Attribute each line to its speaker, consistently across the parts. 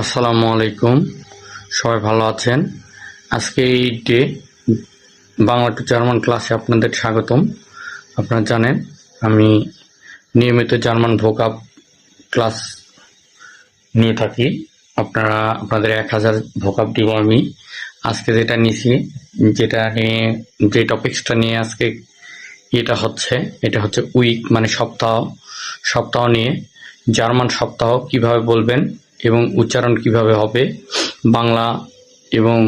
Speaker 1: আসসালামু আলাইকুম। সবাই ভালো আছেন? আজকে এই ডে বাংলা টু জার্মান ক্লাসে আপনাদের স্বাগতম। আপনারা জানেন আমি নিয়মিত জার্মান ভোকাব ক্লাস নিয়ে থাকি। আপনাদের 1000 ভোকাব দিব আমি। আজকে যেটা নিয়েছি, যে টপিক্সটা নিয়ে আজকে এটা হচ্ছে উইক মানে সপ্তাহ নিয়ে জার্মান সপ্তাহ কিভাবে বলবেন এবং উচ্চারণ কিভাবে হবে বাংলা এবং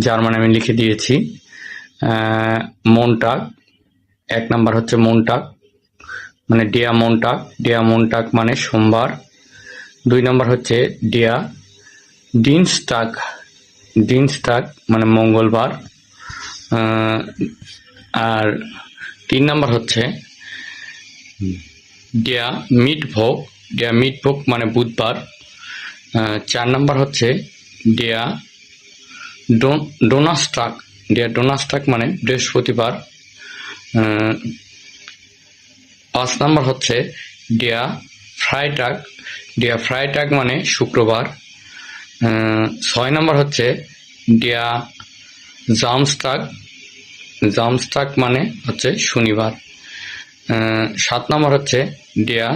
Speaker 1: জার্মান আমি লিখে দিয়েছি। মনটাগ, 1 নাম্বার হচ্ছে মনটাগ মানে ডেয়া মনটাগ মানে সোমবার। 2 নাম্বার হচ্ছে ডেয়া ডিনস্টাগ মানে মঙ্গলবার। আর 3 নাম্বার হচ্ছে ডেয়া মিটভোগ মানে বুধবার। 4 নাম্বার হচ্ছে ডেয়া ডোনাস্টাক মানে বৃহস্পতিবার। 5 নাম্বার হচ্ছে ডেয়া ফ্রাইটাগ মানে শুক্রবার। 6 নাম্বার হচ্ছে ডেয়া জামস্টাগ মানে হচ্ছে শনিবার। 7 নাম্বার হচ্ছে ডেয়া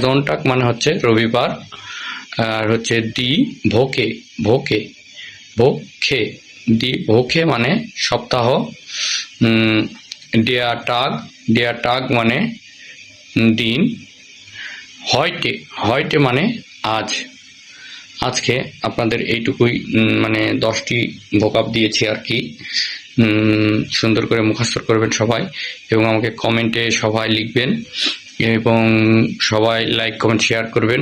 Speaker 1: জোনটাগ মানে হচ্ছে রবিবার। আর হচ্ছে ভোকে মানে সপ্তাহ। ডেয়া টাগ মানে দিন। হয়টে মানে আজকে আপনাদের এইটুকুই, মানে 10টি ভোকাব দিয়েছি আর কি। সুন্দর করে মুখস্থ করবেন সবাই এবং আমাকে কমেন্টে সবাই লিখবেন এবং সবাই লাইক কমেন্ট শেয়ার করবেন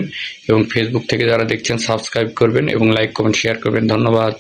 Speaker 1: এবং ফেসবুক থেকে যারা দেখছেন সাবস্ক্রাইব করবেন এবং লাইক কমেন্ট শেয়ার করবেন। ধন্যবাদ।